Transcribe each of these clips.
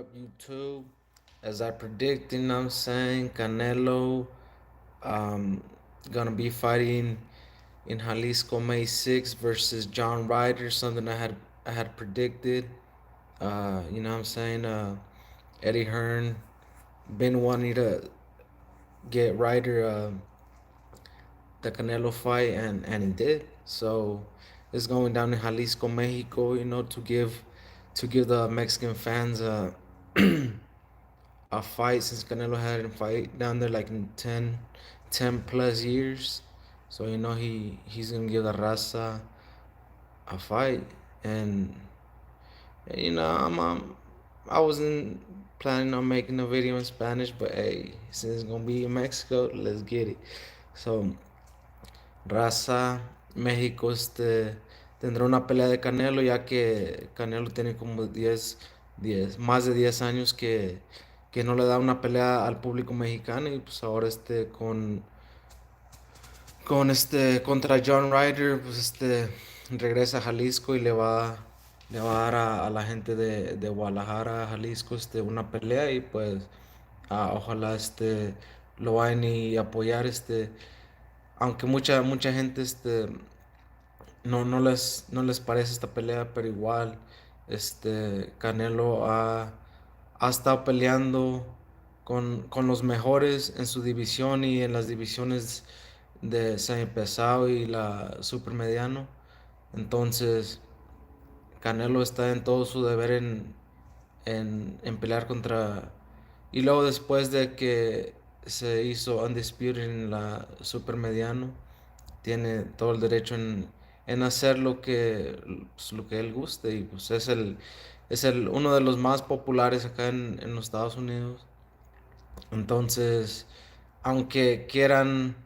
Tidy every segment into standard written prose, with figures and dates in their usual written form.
up, YouTube? As I predicted, I'm saying Canelo um, gonna be fighting in Jalisco May 6th versus John Ryder, something I had predicted. I'm saying? Eddie Hearn been wanting to get Ryder the Canelo fight, and he did. So it's going down in Jalisco, Mexico. To give the Mexican fans a fight, since Canelo hadn't fight down there like in 10 plus years. So he's gonna give the raza a fight, and I wasn't planning on making a video in Spanish, but hey, since it's gonna be in Mexico, let's get it. So raza, México tendrá una pelea de Canelo, ya que Canelo tiene como 10 más de 10 años que no le da una pelea al público mexicano, y pues ahora contra John Ryder, pues regresa a Jalisco y le va a dar a la gente de Guadalajara, Jalisco, una pelea, y pues ojalá lo vayan y apoyar, aunque mucha gente no les parece esta pelea, pero igual Canelo ha estado peleando con los mejores en su división y en las divisiones de semipesado y la supermediano. Entonces Canelo está en todo su deber en pelear contra. Y luego, después de que se hizo undisputed en la supermediano, tiene todo el derecho en hacer lo que él guste, y pues uno de los más populares acá en los Estados Unidos. Entonces, aunque quieran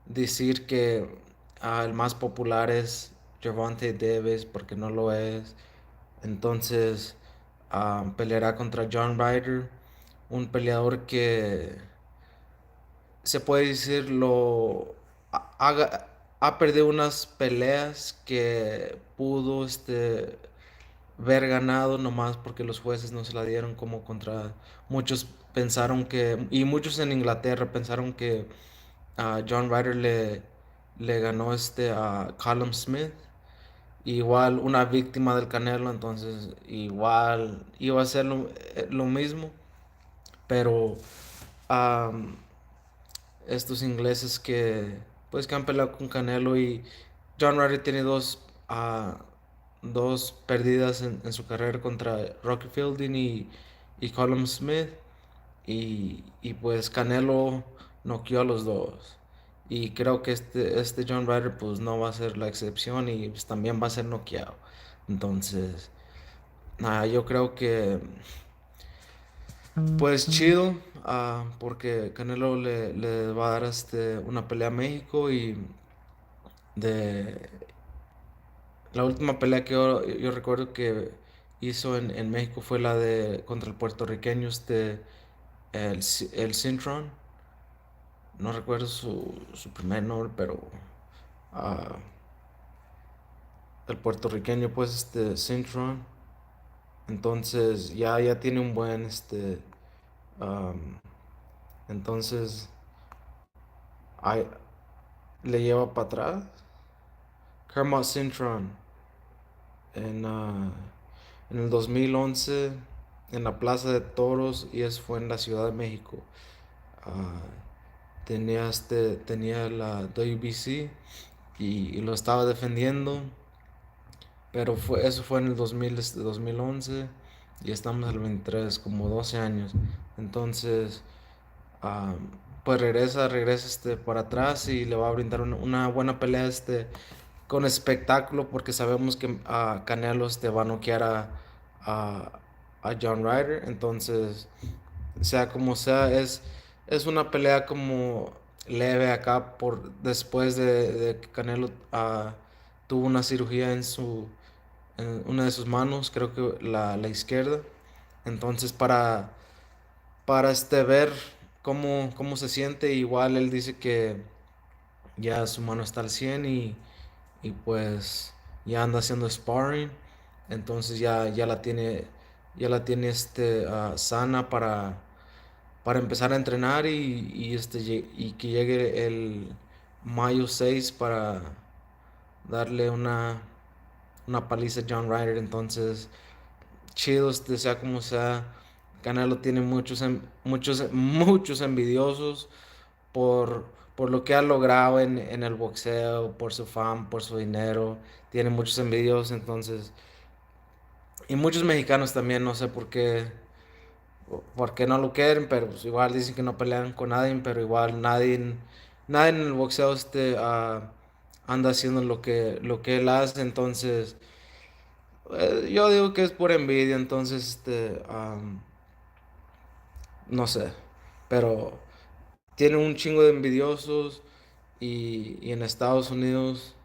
decir que el más popular es Gervonta Davis, porque no lo es, entonces peleará contra John Ryder, un peleador que se puede decir ha perdido unas peleas que pudo ver ganado, nomás porque los jueces no se la dieron, como contra muchos pensaron y muchos en Inglaterra pensaron que John Ryder le ganó a Callum Smith, igual una víctima del Canelo, entonces igual iba a ser lo mismo, pero am, estos ingleses que han peleado con Canelo, y John Ryder tiene dos perdidas en su carrera contra Rocky Fielding y Callum Smith, y pues Canelo noqueó a los dos, y creo que este John Ryder pues no va a ser la excepción, y pues también va a ser noqueado. Entonces yo creo que pues chido, porque Canelo le va a dar una pelea a México. Y de la última pelea que yo recuerdo que hizo en México fue la de contra el puertorriqueño, el Cintron. No recuerdo su primer nombre, pero ah, el puertorriqueño, pues, Cintron. Entonces ya tiene un buen am, entonces ahí le lleva para atrás. Kermit Cintron en, ah, en el 2011 en la Plaza de Toros, y eso fue en la Ciudad de México. Ah, tenía la WBC, y lo estaba defendiendo, pero eso fue en el 2011, y estamos en el 23, como 12 años. Entonces, ah, pues regresa para atrás, y le va a brindar una buena pelea con espectáculo, porque sabemos que Canelo va a noquear a, a John Ryder. Entonces, sea como sea, es una pelea como leve acá, después de que Canelo tuvo una cirugía en una de sus manos, creo que la izquierda. Entonces, para ver cómo se siente, igual él dice que ya su mano está al 100, y pues ya anda haciendo sparring, entonces ya la tiene ya la tiene sana para empezar a entrenar y que llegue el mayo 6 para darle una paliza a John Ryder. Entonces, chido, sea como sea. Canelo tiene muchos envidiosos por lo que ha logrado en el boxeo, por su fama, por su dinero. Tiene muchos envidiosos, entonces. Y muchos mexicanos también, no sé por qué no lo quieren, pero pues igual dicen que no pelean con nadie, pero igual nadie en el boxeo anda haciendo lo que él hace, entonces yo digo que es por envidia, entonces no sé, pero tiene un chingo de envidiosos y en Estados Unidos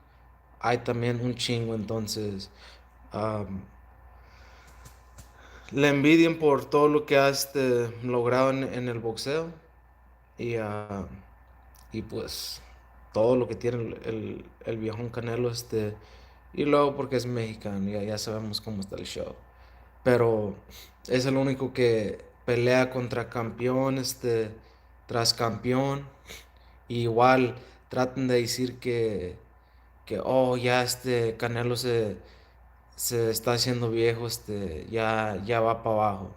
hay también un chingo, entonces am, le envidian por todo lo que ha logrado en el boxeo y, ah, y pues todo lo que tiene el viejón Canelo, y luego porque es mexicano, ya sabemos cómo está el show. Pero es el único que pelea contra campeón, tras campeón. Y igual tratan de decir que ya Canelo se está haciendo viejo, ya va para abajo.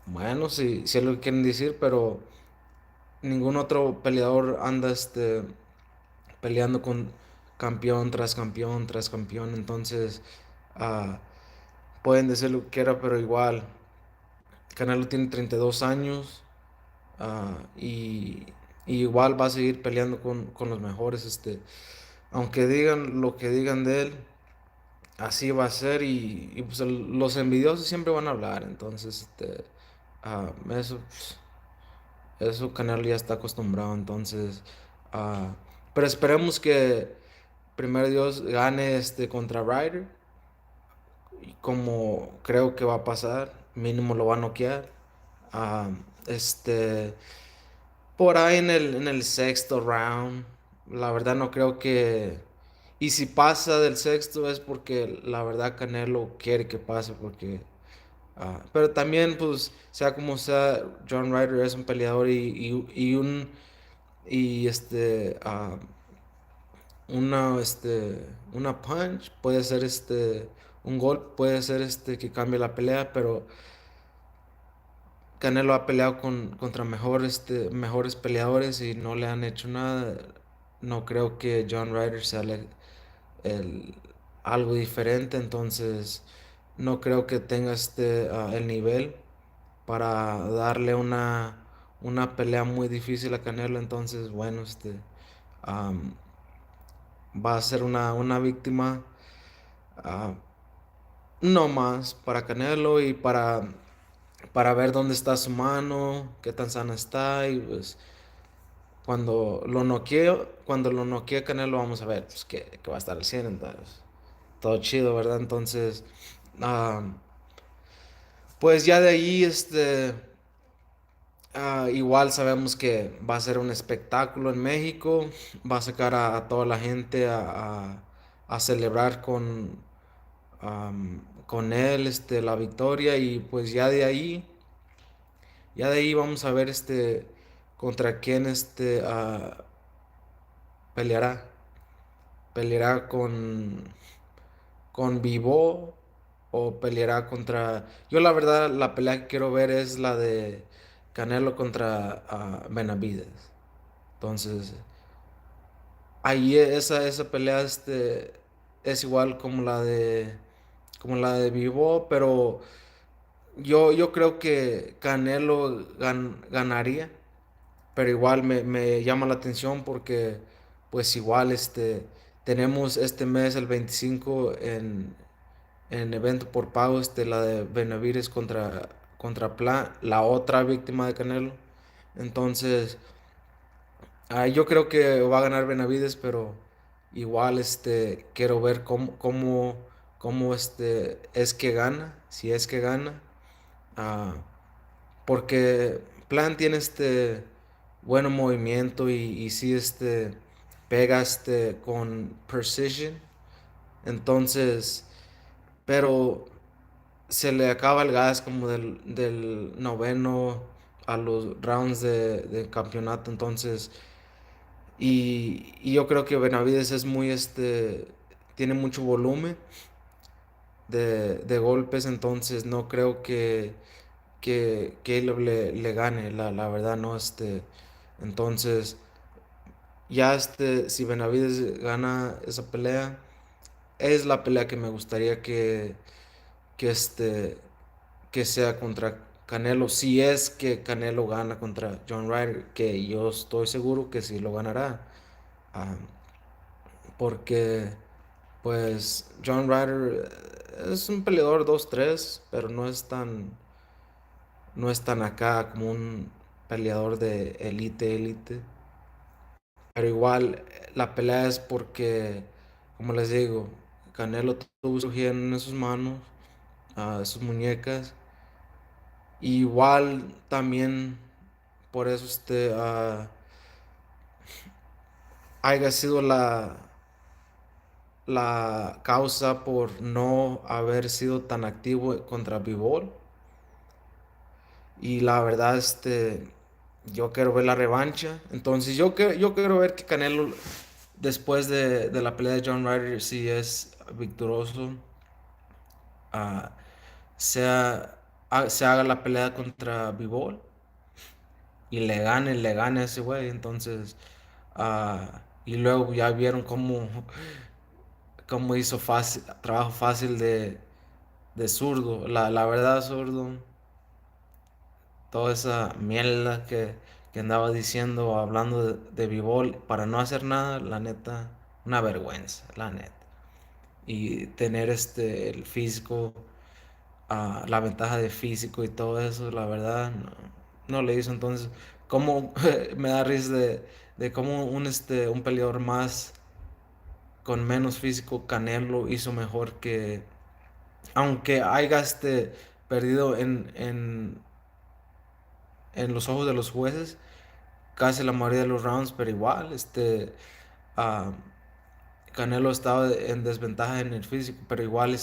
Bueno, sí es lo que quieren decir, pero ningún otro peleador anda peleando con campeón tras campeón tras campeón. Entonces, ah, pueden decir lo que quiera, pero igual, Canelo tiene 32 años, y igual va a seguir peleando con los mejores. Aunque digan lo que digan de él, así va a ser. Y pues los envidiosos siempre van a hablar. Entonces, eso Canelo ya está acostumbrado. Entonces, ah, pero esperemos que primero Dios gane contra Ryder. Y como creo que va a pasar, mínimo lo va a noquear. Ah, este, por ahí en el sexto round. La verdad no creo que. Y si pasa del sexto es porque la verdad Canelo quiere que pase. Pero también, pues, sea como sea, John Ryder es un peleador y una punch puede ser un gol puede ser que cambie la pelea, pero Canelo ha peleado contra mejores peleadores y no le han hecho nada. No creo que John Ryder sea el- algo diferente, entonces no creo que tenga el nivel para darle una pelea muy difícil a Canelo. Entonces, bueno, am, va a ser una víctima, ah, no más para Canelo y para ver dónde está su mano, qué tan sana está. Y pues cuando lo noquee Canelo, vamos a ver pues, que va a estar al 100. Entonces, todo chido, ¿verdad? Entonces, ah, pues ya de ahí, igual sabemos que va a ser un espectáculo en México. Va a sacar a toda la gente a celebrar con él, la victoria. Y pues ya de ahí vamos a ver contra quién peleará. Peleará con Vivo o peleará contra. Yo la verdad la pelea que quiero ver es la de Canelo contra Benavides. Entonces, ahí esa pelea es igual como la de Vivo, pero yo creo que Canelo ganaría. Pero igual me llama la atención porque pues igual tenemos este mes el 25 en evento por pago, la de Benavides contra Plan, la otra víctima de Canelo. Entonces, yo creo que va a ganar Benavides, pero igual quiero ver cómo es que gana, si es que gana. Ah, Porque Plan tiene buen movimiento y sí pega con precision. Entonces, pero se le acaba el gas como del noveno a los rounds de campeonato, entonces, y yo creo que Benavides es muy, tiene mucho volumen de golpes, entonces no creo que Caleb le gane, la verdad, no, entonces, ya, si Benavides gana esa pelea, es la pelea que me gustaría que este, que sea contra Canelo, si es que Canelo gana contra John Ryder, que yo estoy seguro que sí lo ganará, ah, porque pues John Ryder es un peleador 2-3 pero no es tan acá como un peleador de élite, pero igual la pelea es porque, como les digo, Canelo tuvo su en sus manos, sus muñecas. Igual también por eso haya sido la causa por no haber sido tan activo contra Bivol. Y la verdad, yo quiero ver la revancha. Entonces yo quiero ver que Canelo, después de la pelea de John Ryder, si es victorioso, ah, se haga la pelea contra Bivol y le gane a ese güey. Entonces, y luego ya vieron cómo hizo trabajo fácil de zurdo. La verdad, zurdo, toda esa mierda que andaba diciendo, hablando de Bivol, para no hacer nada, la neta, una vergüenza, la neta. Y tener el físico, la ventaja de físico y todo eso, la verdad, no le hizo. Entonces, cómo me da risa de cómo un peleador más con menos físico, Canelo, hizo mejor que, aunque haya perdido en los ojos de los jueces, casi la mayoría de los rounds, pero igual, ah, Canelo estaba en desventaja en el físico, pero igual,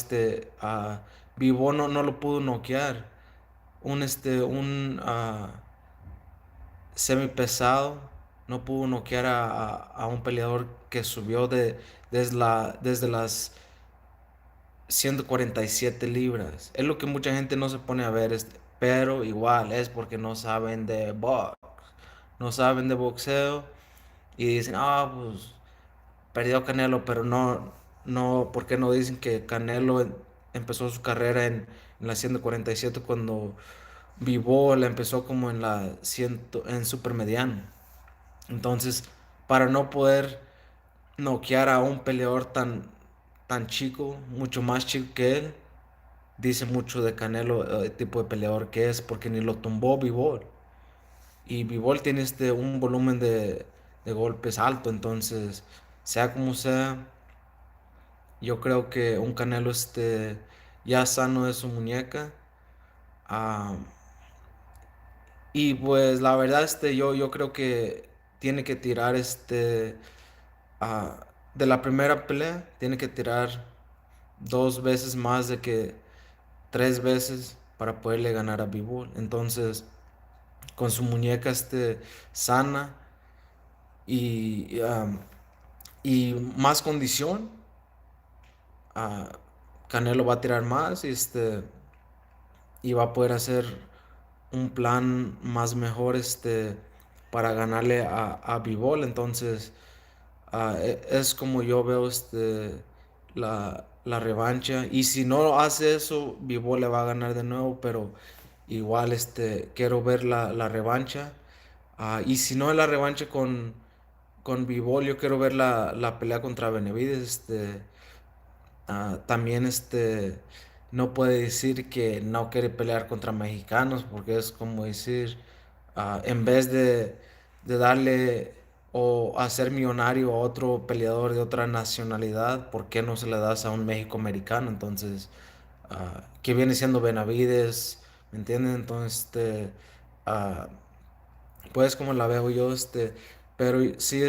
Bivol no lo pudo noquear. Un semi pesado no pudo noquear a un peleador que subió desde las 147 libras. Es lo que mucha gente no se pone a ver, pero igual es porque no saben de box, no saben de boxeo y dicen, pues perdió Canelo, pero no, ¿por qué no dicen que Canelo empezó su carrera en la 147 cuando Bivol empezó como en la 100, en supermediano? Entonces, para no poder noquear a un peleador tan chico, mucho más chico que él, dice mucho de Canelo, el tipo de peleador que es, porque ni lo tumbó Bivol. Y Bivol tiene un volumen de golpes alto, entonces, sea como sea, yo creo que un Canelo ya sano de su muñeca. ah, y pues la verdad, yo creo que tiene que tirar de la primera pelea, tiene que tirar 2 veces más de que 3 veces para poderle ganar a Bivol. Entonces, con su muñeca sana y más condición, ah, Canelo va a tirar más y va a poder hacer un plan más mejor para ganarle a Bivol. Entonces, es como yo veo la revancha. Y si no hace eso, Bivol le va a ganar de nuevo, pero igual quiero ver la revancha. Y si no es la revancha con Bivol, yo quiero ver la pelea contra Benavides. También no puede decir que no quiere pelear contra mexicanos, porque es como decir, en vez de darle o hacer millonario a otro peleador de otra nacionalidad, ¿por qué no se le das a un México americano? Entonces, que viene siendo Benavides, ¿me entienden? Entonces, ah, pues como la veo yo, pero sí,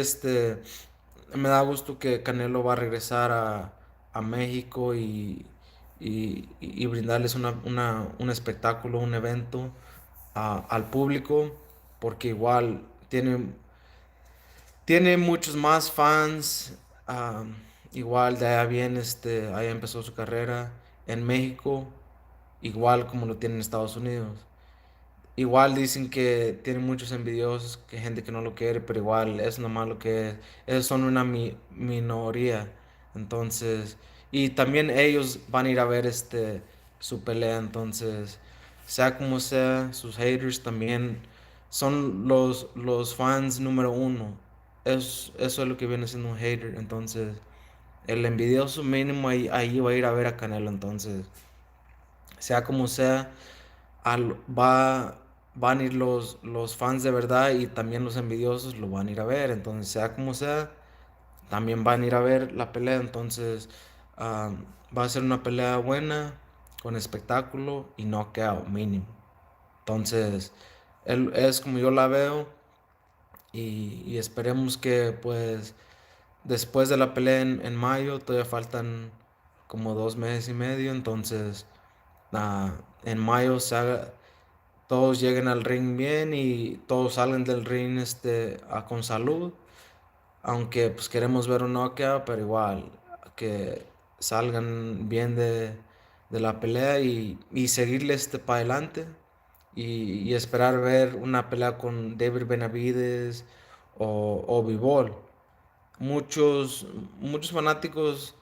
me da gusto que Canelo va a regresar a México y brindarles un espectáculo, un evento al público, porque igual tiene muchos más fans. am, Igual de allá viene, allá empezó su carrera en México, igual como lo tiene en Estados Unidos. Igual dicen que tiene muchos envidiosos, que gente que no lo quiere, pero igual es nomás lo que es. Ellos son una minoría. Entonces, y también ellos van a ir a ver su pelea. Entonces, sea como sea, sus haters también son los fans número uno. Eso es lo que viene siendo un hater. Entonces, el envidioso mínimo ahí va a ir a ver a Canelo. Entonces, sea como sea van a ir los fans de verdad y también los envidiosos lo van a ir a ver. Entonces, sea como sea, también van a ir a ver la pelea. Entonces, ah, va a ser una pelea buena, con espectáculo y knockout mínimo. Entonces, es como yo la veo y esperemos que pues después de la pelea en mayo, todavía faltan como 2 meses y medio. Entonces, en mayo todos lleguen al ring bien y todos salen del ring con salud. Aunque pues queremos ver un knockout, pero igual que salgan bien de la pelea y seguirle para adelante y esperar ver una pelea con David Benavides o Bivol. Muchos, muchos fanáticos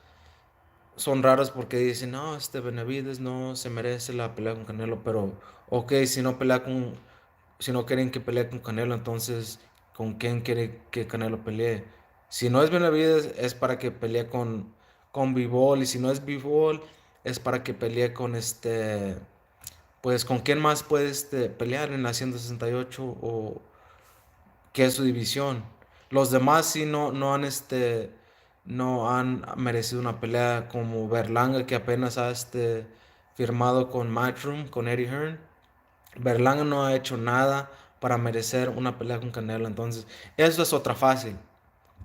son raros porque dicen, no, Benavides no se merece la pelea con Canelo, pero ok, si no quieren que pelee con Canelo, entonces, ¿con quién quiere que Canelo pelee? Si no es Benavides, es para que pelee con Bivol, y si no es Bivol, es para que pelee con pues, ¿con quién más puede pelear en la 168 o que es su división? Los demás sí no han merecido una pelea como Berlanga, que apenas ha firmado con Matchroom, con Eddie Hearn. Berlanga no ha hecho nada para merecer una pelea con Canelo. Entonces, eso es otra fácil.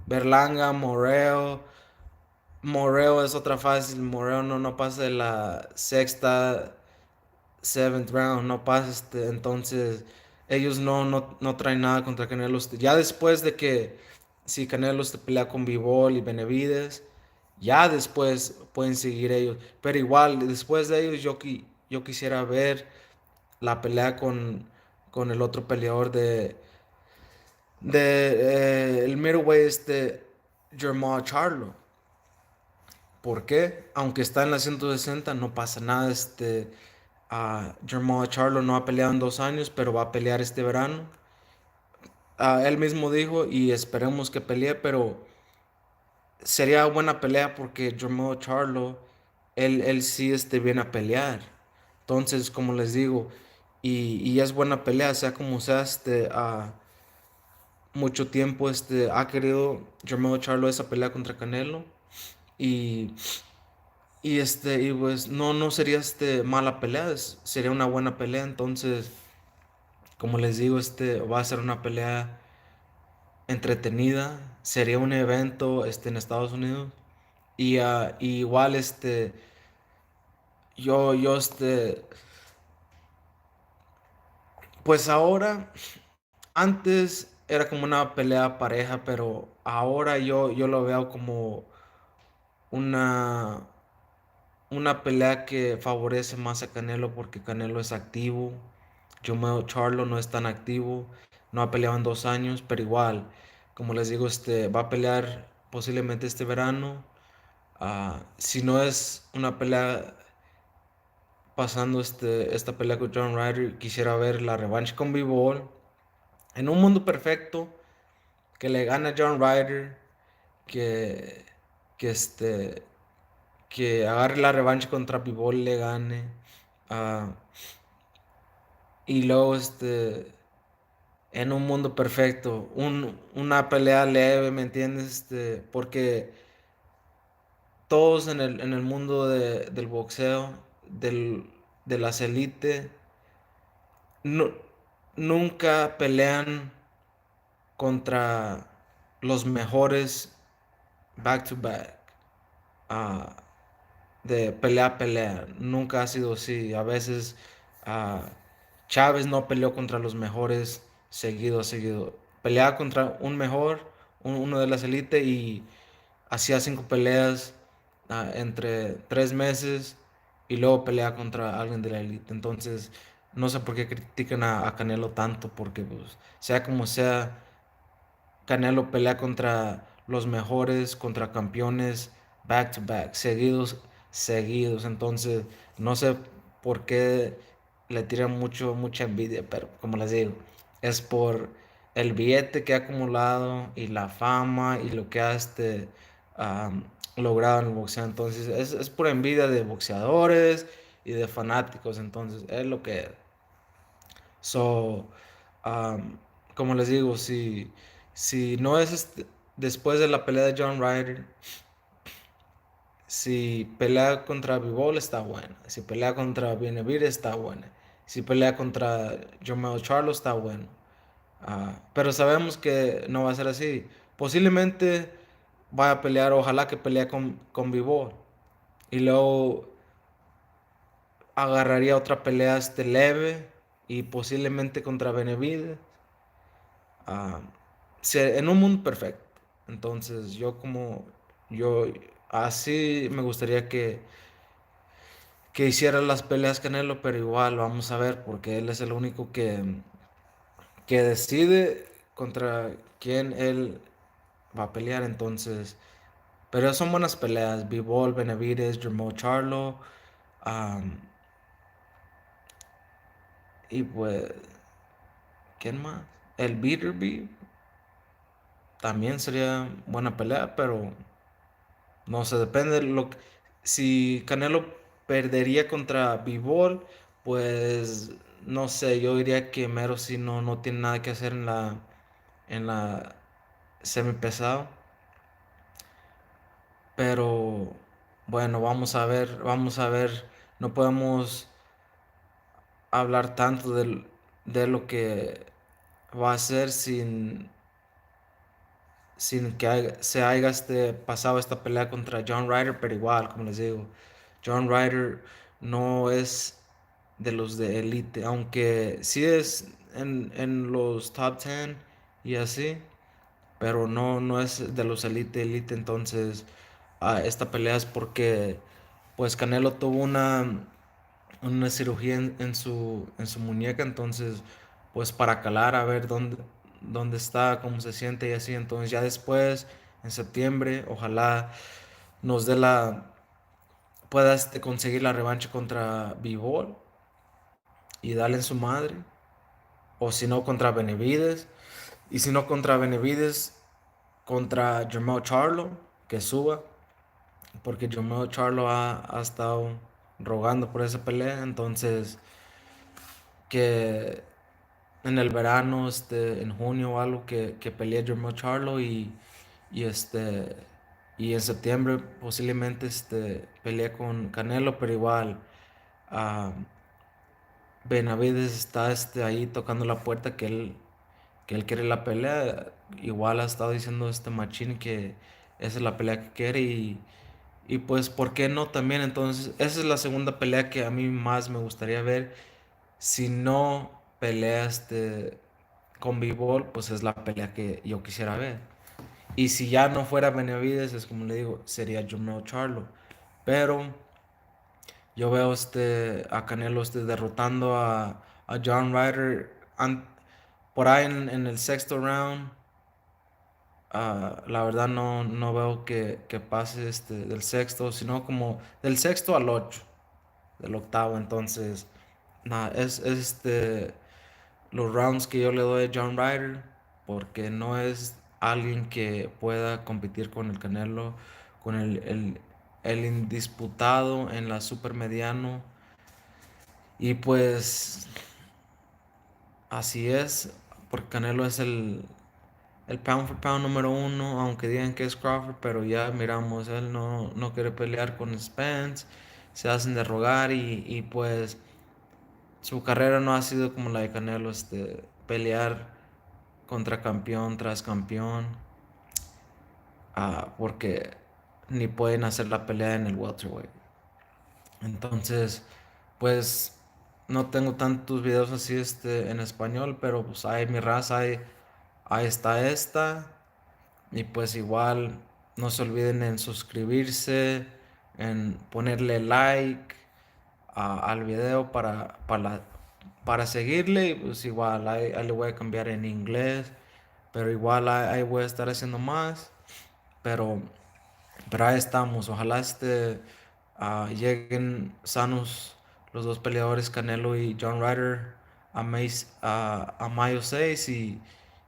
Berlanga, Moreo es otra fácil. Moreo no pasa de la sexta, seventh round, no pasa. Entonces, ellos no traen nada contra Canelo. Ya después de que, si Canelo pelea con Bivol y Benavides, ya después pueden seguir ellos. Pero igual, después de ellos, yo quisiera ver la pelea con el otro peleador el middleweight, Jermall Charlo. ¿Por qué? Aunque está en la 160, no pasa nada. Jermall Charlo no ha peleado en 2 años, pero va a pelear este verano. Él mismo dijo, y esperemos que pelee, pero sería buena pelea porque Jermall Charlo, él sí viene a pelear. Entonces, como les digo, y es buena pelea, sea como sea, mucho tiempo ha querido Jermell Charlo esa pelea contra Canelo y, y pues no sería mala pelea, sería una buena pelea. Entonces, como les digo, va a ser una pelea entretenida, sería un evento en Estados Unidos y igual yo pues ahora, antes era como una pelea pareja, pero ahora yo lo veo como una una pelea que favorece más a Canelo porque Canelo es activo. Jermell Charlo no es tan activo. No ha peleado en 2 años, pero igual, como les digo, va a pelear posiblemente este verano. Si no es una pelea pasando esta pelea con John Ryder, quisiera ver la revancha con B-Ball. En un mundo perfecto, que le gane a John Ryder, que, que que agarre la revancha contra Pibol y le gane. ah, y luego en un mundo perfecto, una pelea leve, ¿me entiendes? Porque todos en el mundo del boxeo, de las élites, nu- nunca pelean contra los mejores back to back. Ah, de pelea a pelea. Nunca ha sido así. A veces ah, Chávez no peleó contra los mejores seguido a seguido. Peleaba contra un mejor, uno de las élites y hacía 5 peleas entre 3 meses y luego pelea contra alguien de la élite. Entonces, no sé por qué critican a Canelo tanto, porque pues, sea como sea, Canelo pelea contra los mejores, contra campeones, back to back, seguidos, seguidos. Entonces, no sé por qué le tiran mucha envidia, pero como les digo, es por el billete que ha acumulado y la fama y lo que ha am, logrado en el boxeo. Entonces, es pura envidia de boxeadores y de fanáticos. Entonces, es lo que es. So, um, como les digo, si no es después de la pelea de John Ryder, si pelea contra Bivol está buena, si pelea contra Benavidez está buena, si pelea contra Jermell Charlo está bueno. Pero sabemos que no va a ser así. Posiblemente vaya a pelear, ojalá que pelee con Bivol y luego agarraría otra pelea leve y posiblemente contra Benavidez. ah, en un mundo perfecto. Entonces, yo así me gustaría que hiciera las peleas Canelo, pero igual vamos a ver, porque él es el único que decide contra quién él va a pelear. Entonces, pero son buenas peleas. Bivol, Benavidez, Jermell Charlo, am, y pues, ¿quién más? El Beaterbee también sería buena pelea, pero no sé, depende de si Canelo perdería contra Bivol, pues no sé, yo diría que Mero sí no tiene nada que hacer en la semi pesado. Pero bueno, vamos a ver. No podemos hablar tanto de lo que va a ser sin que se haya pasado esta pelea contra John Ryder, pero igual, como les digo, John Ryder no es de los de elite, aunque sí es en los top 10 y así, pero no es de los elite, entonces esta pelea es porque pues Canelo tuvo una cirugía en su muñeca, entonces, pues para calar, a ver dónde está, cómo se siente y así. Entonces, ya después, en septiembre, ojalá nos dé pueda conseguir la revancha contra Bivol y darle en su madre, o si no, contra Benavidez, y si no contra Benavidez, contra Jermell Charlo, que suba, porque Jermell Charlo ha estado rogando por esa pelea, entonces que en el verano, en junio o algo, que pelee Jermell Charlo y y en septiembre posiblemente pelee con Canelo, pero igual ah, Benavides está ahí tocando la puerta que él quiere la pelea. Igual ha estado diciendo este Machín que esa es la pelea que quiere y pues, ¿por qué no también? Entonces, esa es la segunda pelea que a mí más me gustaría ver. Si no pelea con B-Ball, pues es la pelea que yo quisiera ver. Y si ya no fuera Benavides, es como le digo, sería Jermell Charlo. Pero yo veo a Canelo derrotando a John Ryder por ahí en el sexto round. La verdad no veo que pase del sexto, sino como del sexto al ocho, del octavo. Entonces, nada, es los rounds que yo le doy a John Ryder, porque no es alguien que pueda competir con el Canelo, con el indisputado en la super mediano. Y pues así es, porque Canelo es el pound for pound número uno, aunque digan que es Crawford, pero ya miramos, él no quiere pelear con Spence, se hacen de rogar y pues su carrera no ha sido como la de Canelo, pelear contra campeón tras campeón, porque ni pueden hacer la pelea en el welterweight. Entonces, pues no tengo tantos videos así en español, pero pues hay mi raza, ahí está esta. Y pues igual no se olviden en suscribirse, en ponerle like al video para seguirle. Y pues igual ahí le voy a cambiar en inglés, pero igual ahí voy a estar haciendo más. Pero, pero ahí estamos. Ojalá lleguen sanos los dos peleadores, Canelo y John Ryder, a mayo 6 y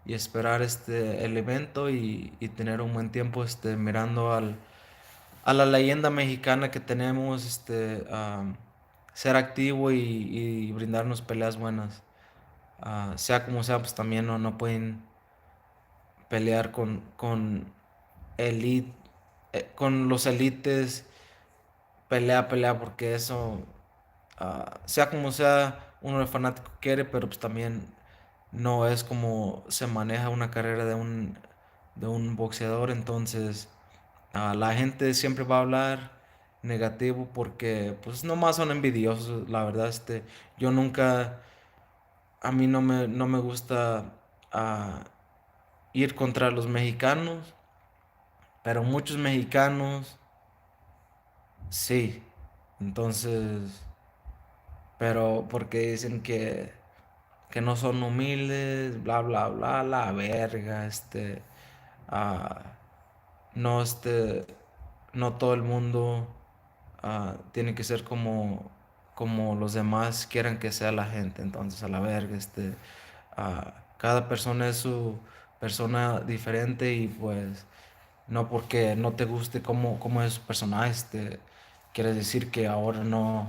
esperar el evento y tener un buen tiempo mirando a la leyenda mexicana que tenemos, ser activo y brindarnos peleas buenas. Sea como sea, pues también no pueden pelear elite, con los elites, pelea, porque eso, sea como sea, uno de fanático quiere, pero pues también no es como se maneja una carrera de un boxeador. Entonces la gente siempre va a hablar negativo porque pues nomás son envidiosos, la verdad. Yo nunca, a mí no me gusta ah, ir contra los mexicanos, pero muchos mexicanos sí. Entonces, pero porque dicen que no son humildes, bla, bla, bla, la verga, ah, no, no todo el mundo tiene que ser como los demás quieran que sea la gente. Entonces, a la verga, cada persona es su persona diferente y pues no porque no te guste cómo es su personaje, quiere decir que ahora no,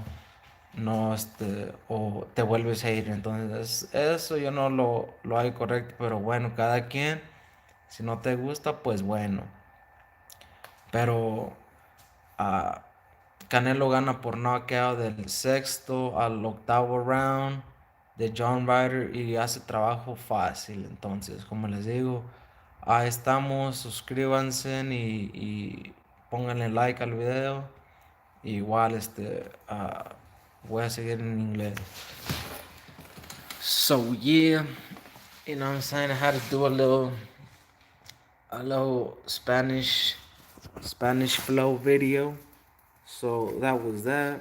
o te vuelves a ir. Entonces, eso yo no lo hago correcto, pero bueno, cada quien, si no te gusta, pues bueno. Pero ah, Canelo gana por knockout del sexto al octavo round de John Ryder y hace trabajo fácil. Entonces, como les digo, ahí estamos, suscríbanse y pónganle like al video. Igual, voy a seguir en inglés. So yeah, what I'm saying, I had to do a little Spanish flow video. So that was that.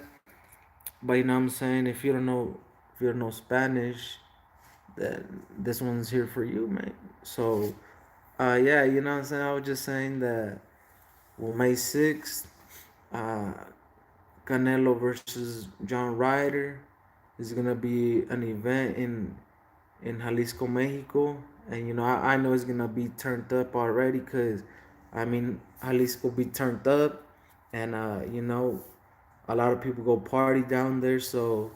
But what I'm saying, if you don't know Spanish, then this one's here for you, man. So yeah, what I'm saying, I was just saying that, well, May 6th, uh Canelo versus John Ryder is gonna be an event in Jalisco, Mexico, and I know it's gonna be turned up already, cause I mean Jalisco be turned up, and a lot of people go party down there, so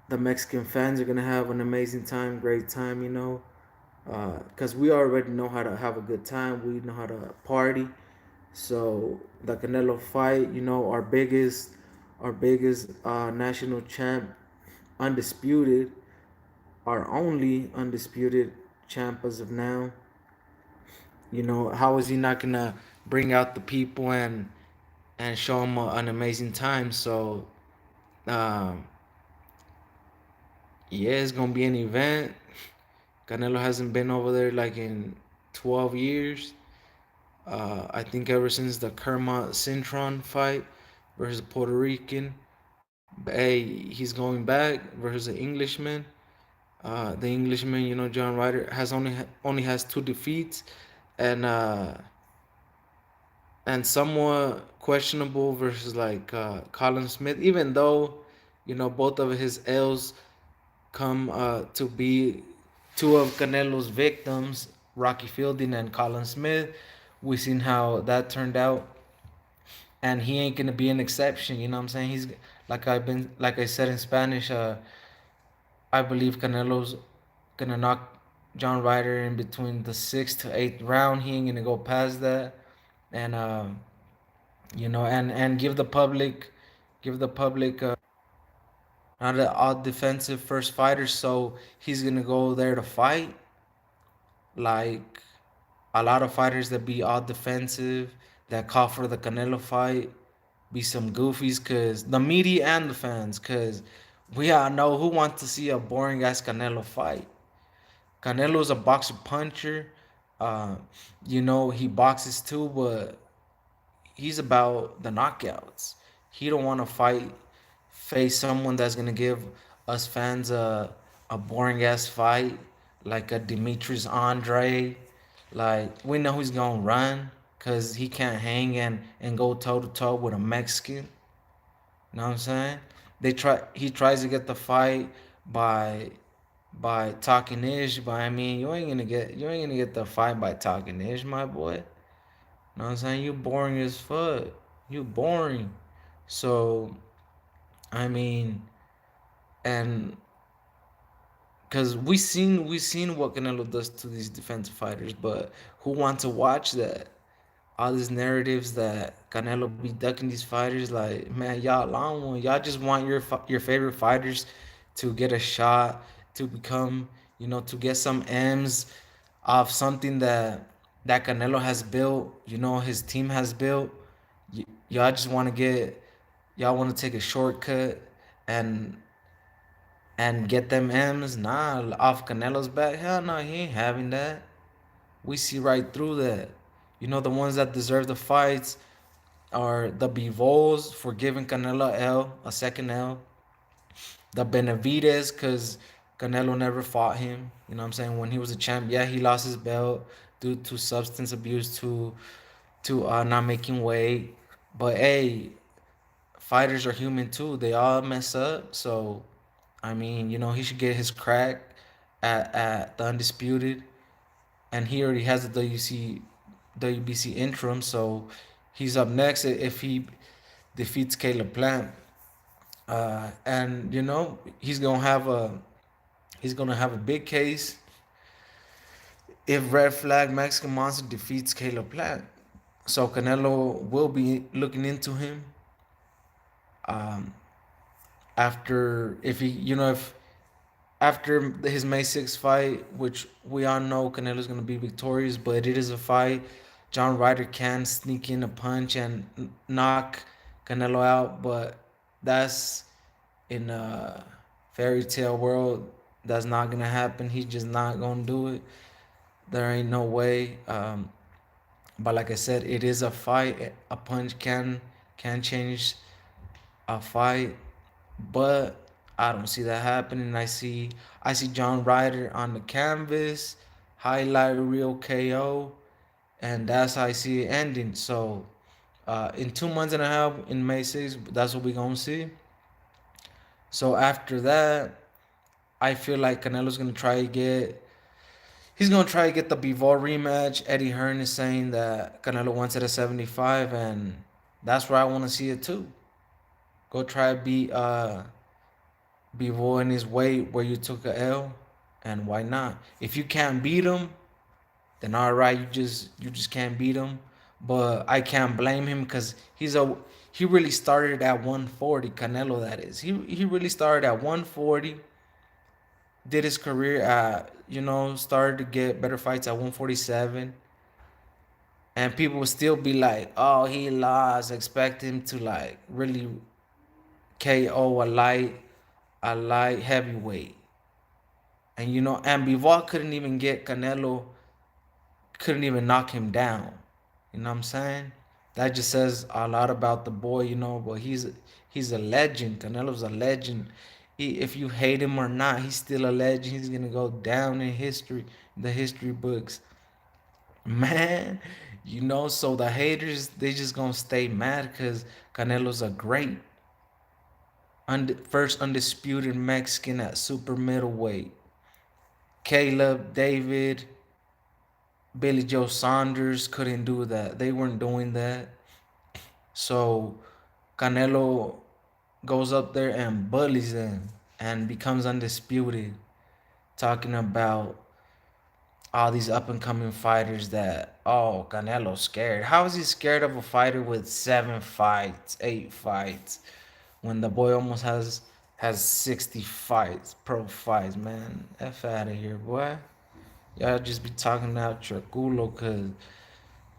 the Mexican fans are gonna have an amazing time, great time, cause we already know how to have a good time, we know how to party. So the Canelo fight, our biggest national champ, undisputed, our only undisputed champ as of now. How is he not gonna bring out the people and show them an amazing time? So, um, yeah, it's gonna be an event. Canelo hasn't been over there like in 12 years. I think ever since the Kermit Cintron fight versus Puerto Rican. But hey, he's going back versus the Englishman. The Englishman, John Ryder only has two defeats, and somewhat questionable versus like Colin Smith. Even though both of his L's come to be two of Canelo's victims, Rocky Fielding and Colin Smith. We seen how that turned out, and he ain't gonna be an exception. You know what I'm saying? He's like I said in Spanish. I believe Canelo's gonna knock John Ryder in between the sixth to eighth round. He ain't gonna go past that, and and give the public not an odd defensive first fighter. So he's gonna go there to fight like a lot of fighters that be all defensive, that call for the Canelo fight. be some goofies, cause the media and the fans, cause we all know who wants to see a boring ass Canelo fight. Canelo's a boxer puncher. Uh, he boxes too, but he's about the knockouts. He don't want to face someone that's gonna give us fans a boring ass fight like a Demetrius Andre. Like we know he's gonna run because he can't hang and go toe to toe with a Mexican. You know what I'm saying? He tries to get the fight by talking ish, but I mean you ain't gonna get the fight by talking ish, my boy. Know what I'm saying? You boring as fuck. You boring. So I mean, and because we seen what Canelo does to these defensive fighters, but who want to watch that? All these narratives that Canelo be ducking these fighters, like man, y'all long one. Y'all just want your favorite fighters to get a shot, to become, to get some M's of something that Canelo has built. His team has built. Y'all just want to y'all want to take a shortcut and get them M's. Nah, off Canelo's back. Hell no, he ain't having that. We see right through that. The ones that deserve the fights are the Bivols for giving Canelo a second L. The Benavides, because Canelo never fought him. You know what I'm saying? When he was a champ, yeah, he lost his belt due to substance abuse, to not making weight. But hey, fighters are human too. They all mess up. So, I mean, he should get his crack at the Undisputed. And he already has the WBC interim. So, he's up next if he defeats Caleb Plant. And he's gonna have a big case if Red Flag Mexican Monster defeats Caleb Plant. So Canelo will be looking into him um, after if he you know if after his May 6th fight, which we all know Canelo's gonna be victorious, but it is a fight. John Ryder can sneak in a punch and knock Canelo out, but that's in a fairy tale world. That's not gonna happen. He's just not gonna do it. There ain't no way. But like I said, it is a fight. A punch can change a fight, but I don't see that happening. I see John Ryder on the canvas, highlight real KO, and that's how I see it ending. So in 2 months and a half, in May 6th, that's what we gonna see. So after that, I feel like Canelo's gonna try to get. He's gonna try to get the Bivol rematch. Eddie Hearn is saying that Canelo wants it at 75, and that's where I want to see it too. Go try to beat Bivol in his weight where you took a L, and why not? If you can't beat him, then all right, you just can't beat him. But I can't blame him because he really started at 140. Canelo, that is. He really started at 140. Did his career at started to get better fights at 147, and people would still be like, "Oh, he lost." Expect him to like really KO a light heavyweight, and Bivol couldn't even knock him down. You know what I'm saying? That just says a lot about the boy, But he's a legend. Canelo's a legend. If you hate him or not, he's still a legend. He's gonna go down in history, the history books, man. So the haters, they just gonna stay mad because Canelo's a great, first undisputed Mexican at super middleweight. Caleb, David, Billy Joe Saunders couldn't do that. They weren't doing that. So Canelo goes up there and bullies them and becomes undisputed, talking about all these up and coming fighters that, oh, Canelo's scared. How is he scared of a fighter with 7 fights, 8 fights, when the boy almost has 60 fights, pro fights, man? F out of here, boy. Y'all just be talking out your culo because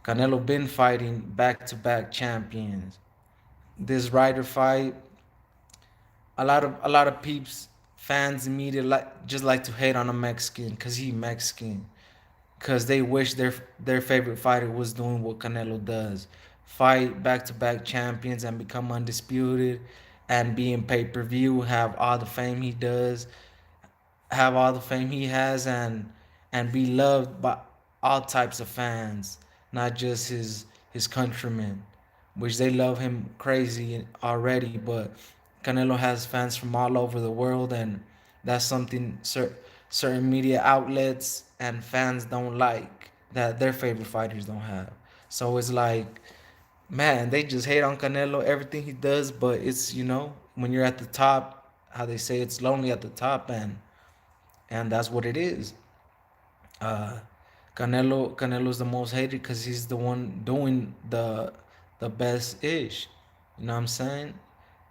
Canelo been fighting back to back champions. this Ryder fight, a lot of peeps, fans, and media just like to hate on a Mexican because he Mexican. Because they wish their favorite fighter was doing what Canelo does, fight back-to-back champions and become undisputed, and be in pay-per-view, have all the fame he does, have all the fame he has, and be loved by all types of fans, not just his countrymen, which they love him crazy already. But Canelo has fans from all over the world, and that's something certain media outlets and fans don't like, that their favorite fighters don't have. So it's like, man, they just hate on Canelo, everything he does, but it's, when you're at the top, how they say it's lonely at the top, and that's what it is. Uh, Canelo's the most hated because he's the one doing the best ish. You know what I'm saying?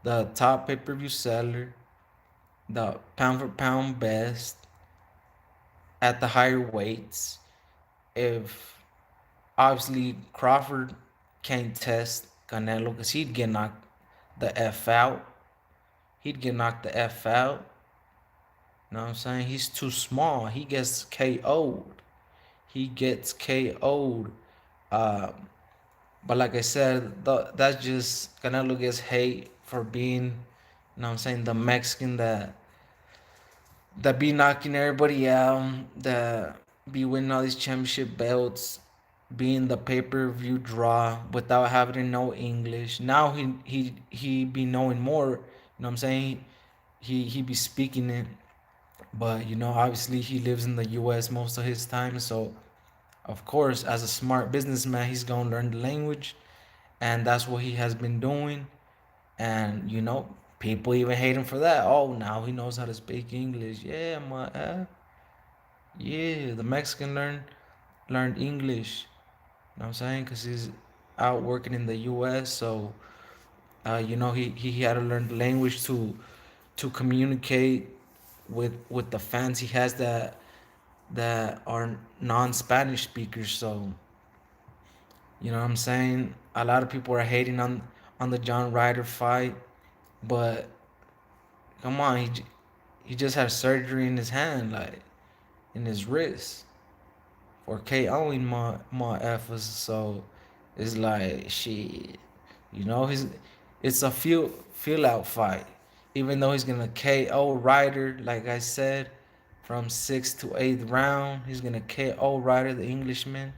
The top pay per view seller, the pound for pound best at the higher weights. If obviously Crawford can't test Canelo because he'd get knocked the F out. He'd get knocked the F out. You know what I'm saying? He's too small. He gets KO'd. He gets KO'd. Um, but like I said, that's just Canelo gets hate for being, what I'm saying, the Mexican that be knocking everybody out, that be winning all these championship belts, being the pay-per-view draw without having to know English. Now he be knowing more. You know what I'm saying? He be speaking it, but obviously he lives in the U.S. most of his time, so of course, as a smart businessman, he's gonna learn the language, and that's what he has been doing. And people even hate him for that. Oh, now he knows how to speak English. Yeah, yeah, the Mexican learned English. You know what I'm saying? Because he's out working in the U.S. So he had to learn the language to communicate with the fans he has that are non-Spanish speakers. So you know what I'm saying? A lot of people are hating on the John Ryder fight, but come on, he just had surgery in his hand, like in his wrist, for KOing my efforts. So it's like shit, he's it's a feel out fight. Even though he's gonna KO Ryder, like I said, from sixth to eighth round, he's gonna KO Ryder, the Englishman,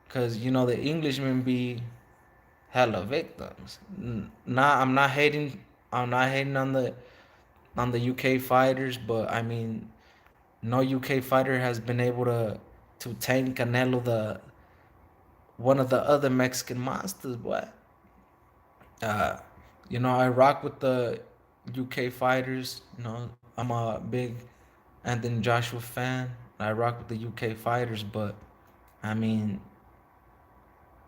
cause the Englishman be hella victims. Not I'm not hating. I'm not hating on the UK fighters, but I mean, no UK fighter has been able to tame Canelo, the one of the other Mexican monsters. But uh, I rock with the UK fighters. I'm a big Anthony Joshua fan. I rock with the UK fighters, but I mean,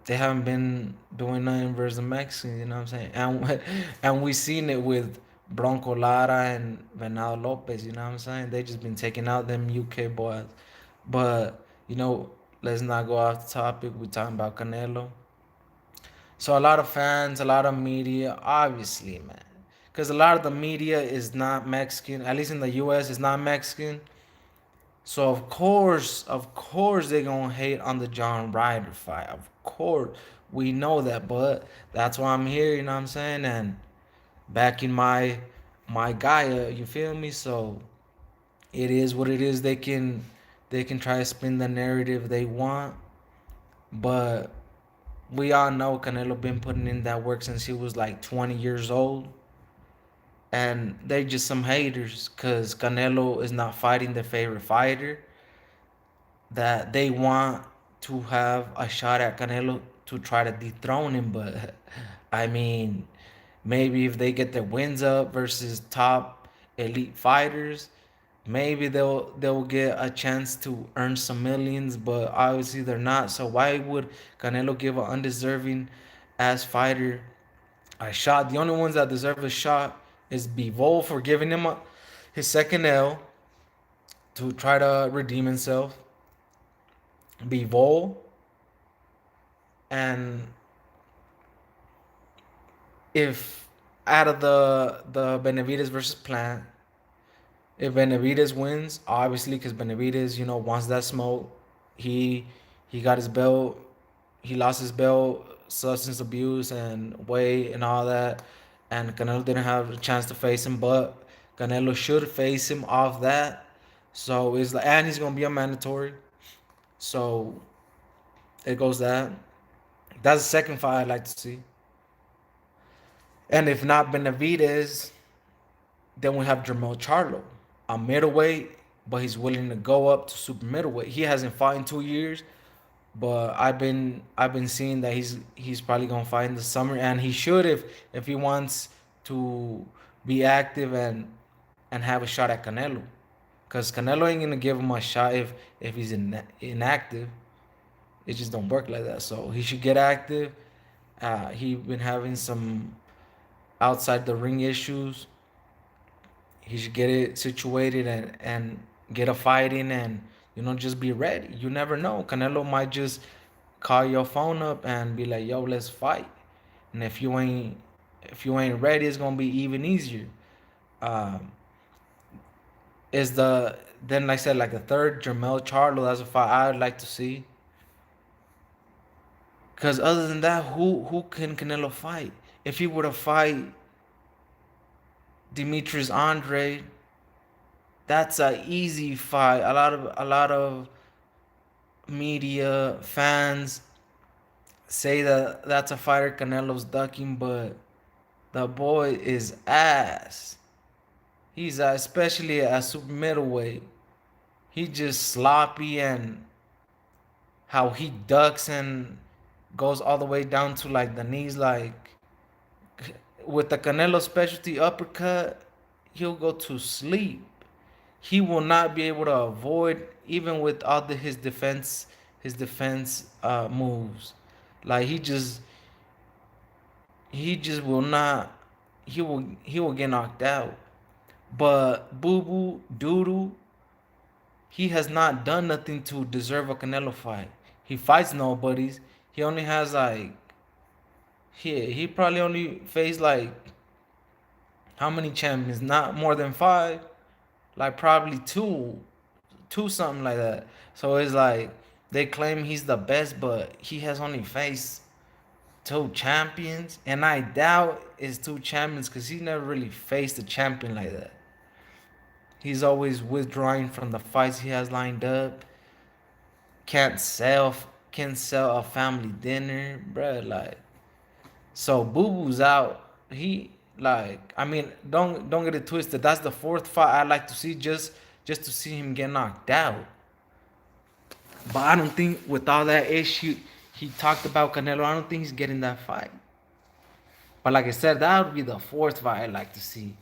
they haven't been doing nothing versus the Mexicans, you know what I'm saying? And we seen it with Bronco Lara and Venado Lopez, you know what I'm saying? They just been taking out them UK boys. But, let's not go off the topic. We talking about Canelo. So a lot of fans, a lot of media, obviously, man. Because a lot of the media is not Mexican, at least in the US, is not Mexican. So of course, they're gonna hate on the John Ryder fight. Of course, we know that, but that's why I'm here. You know what I'm saying? And backing my guy. You feel me? So it is what it is. They can try to spin the narrative they want, but we all know Canelo been putting in that work since he was like 20 years old. And they just some haters because Canelo is not fighting their favorite fighter, that they want to have a shot at Canelo to try to dethrone him. But I mean, maybe if they get their wins up versus top elite fighters, maybe they'll get a chance to earn some millions. But obviously they're not. So why would Canelo give an undeserving ass fighter a shot? The only ones that deserve a shot is Bivol for giving him his second L to try to redeem himself. Bivol. And if out of the Benavidez versus Plant, if Benavidez wins, obviously, because Benavidez, wants that smoke. He he got his belt. He lost his belt, substance abuse and weight and all that. And Canelo didn't have a chance to face him, but Canelo should face him off that. So it's like, and he's gonna be a mandatory. So it goes that. That's the second fight I'd like to see. And if not Benavidez, then we have Jermel Charlo, a middleweight, but he's willing to go up to super middleweight. He hasn't fought in 2 years, but I've been seeing that he's probably gonna fight in the summer, and he should if he wants to be active and have a shot at Canelo, cause Canelo ain't gonna give him a shot if he's inactive. It just don't work like that. So he should get active. He been having some outside the ring issues. He should get it situated and get a fight in, and just be ready. You never know. Canelo might just call your phone up and be like, "Yo, let's fight." And if you ain't ready, it's gonna be even easier. Um, is the then like I said, like the third Jermel Charlo? That's a fight I'd like to see. Cause other than that, who can Canelo fight? If he were to fight Demetrius Andre, that's a easy fight. A lot of media fans say that that's a fighter Canelo's ducking, but the boy is ass. He's especially at super middleweight. He just sloppy, and how he ducks and goes all the way down to like the knees, like with the Canelo specialty uppercut, he'll go to sleep. He will not be able to avoid even with all his defense moves. Like he just will not. He will get knocked out. But Boo Boo Doodoo, he has not done nothing to deserve a Canelo fight. He fights nobodies. He only has like he probably only faced like how many champions? Not more than five. Like probably two something like that. So it's like they claim he's the best, but he has only faced two champions, and I doubt it's two champions because he never really faced a champion like that. He's always withdrawing from the fights he has lined up. Can't sell, can't sell a family dinner, bruh. Like, so Boo Boo's out. He like, I mean, don't get it twisted. That's the fourth fight I like to see, just to see him get knocked out. But I don't think with all that issue he talked about Canelo, I don't think he's getting that fight. But like I said, that would be the fourth fight I'd like to see.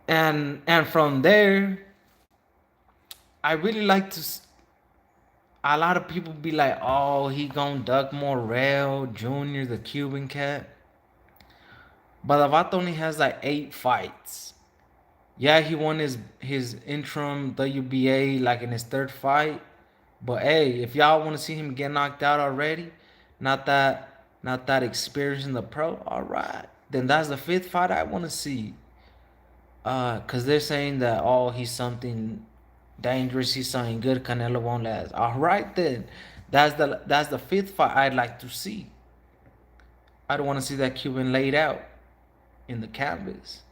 And from there, I really like to. A lot of people be like, "Oh, he gonna duck Morrell Jr., the Cuban cat." But the Vato only has like 8 fights. Yeah, he won his interim WBA like in his third fight. But hey, if y'all want to see him get knocked out already, not that experience in the pro, all right. Then that's the fifth fight I want to see. Cause they're saying that he's something dangerous, he's something good. Canelo won't last. All right then, that's the fifth fight I'd like to see. I don't want to see that Cuban laid out in the canvas.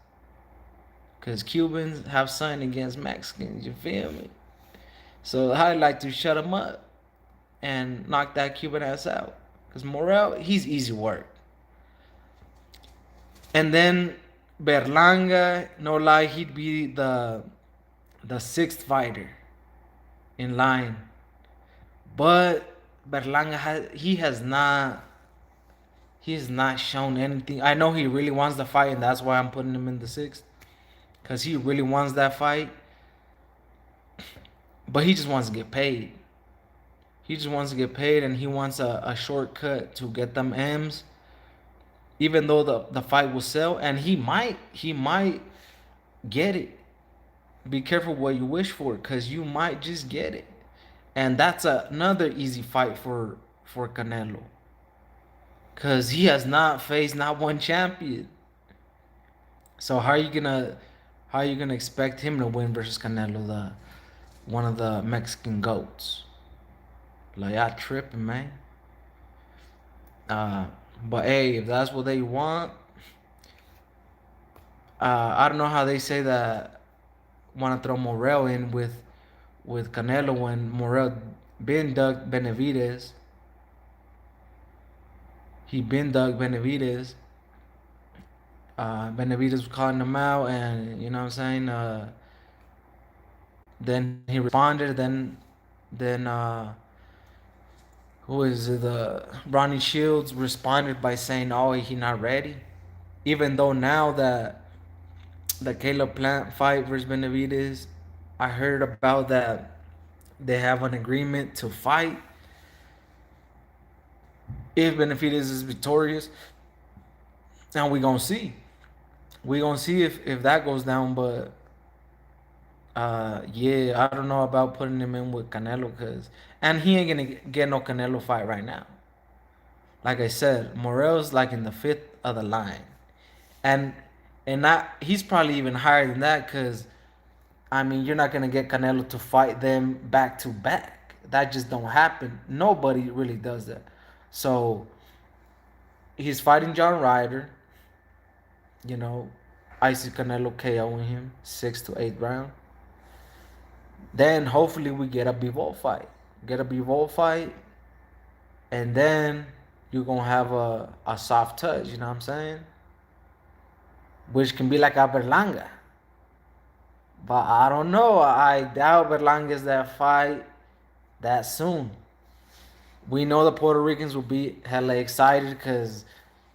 Cause Cubans have something against Mexicans. You feel me? So I'd like to shut him up and knock that Cuban ass out. Cause Morel, he's easy work. And then Berlanga, no lie, he'd be the sixth fighter in line. But Berlanga he has not shown anything. I know he really wants the fight, and that's why I'm putting him in the sixth. Cause he really wants that fight. But he just wants to get paid. He just wants to get paid, and he wants a shortcut to get them M's. Even though the fight will sell, and he might get it. Be careful what you wish for, cause you might just get it, and that's another easy fight for Canelo. Cause he has not faced not one champion. So how are you gonna expect him to win versus Canelo, the one of the Mexican goats? Like, y'all tripping, man. Uh, but hey, if that's what they want, I don't know how they say that want to throw Morel in with Canelo when Morel been dug Benavides. He been dug Benavides. Benavides was calling him out, and you know what I'm saying. Then he responded. Then who is it? The Ronnie Shields responded by saying, "Oh, he not ready." Even though now that the Caleb Plant fight versus Benavides, I heard about that they have an agreement to fight if Benavides is victorious. Now we gonna see. We gonna see if that goes down. But yeah, I don't know about putting him in with Canelo, and he ain't gonna get no Canelo fight right now. Like I said, Morel's like in the fifth of the line, and he's probably even higher than that, because I mean, you're not gonna get Canelo to fight them back to back. That just don't happen. Nobody really does that. So he's fighting John Ryder. You know, I see Canelo KOing him 6 to 8 round. Then hopefully we get a Bivol fight. Get a Bivol fight, and then you're gonna have a soft touch. You know what I'm saying? Which can be like a Berlanga. But I don't know. I doubt Berlanga's that fight that soon. We know the Puerto Ricans will be hella excited because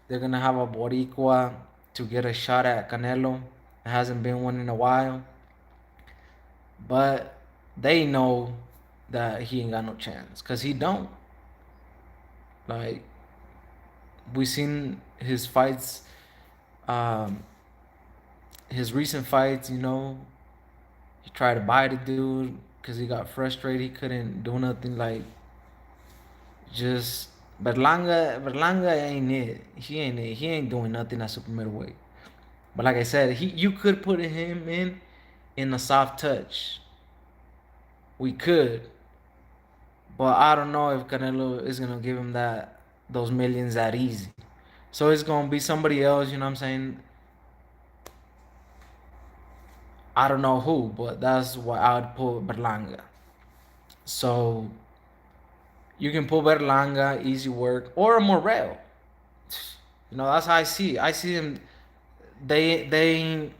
they're gonna have a Boricua to get a shot at Canelo. It hasn't been one in a while, but they know that he ain't got no chance because he don't. Like, we seen his fights, um, his recent fights. He tried to buy the dude because he got frustrated. He couldn't do nothing. Like, just Berlanga ain't it. He ain't it. He ain't doing nothing at super middleweight. But like I said, you could put him in a soft touch. We could, but I don't know if Canelo is gonna give him those millions that easy. So it's gonna be somebody else. You know what I'm saying? I don't know who, but that's why I would put Berlanga. So you can put Berlanga, easy work, or a Morel. That's how I see. I see him. They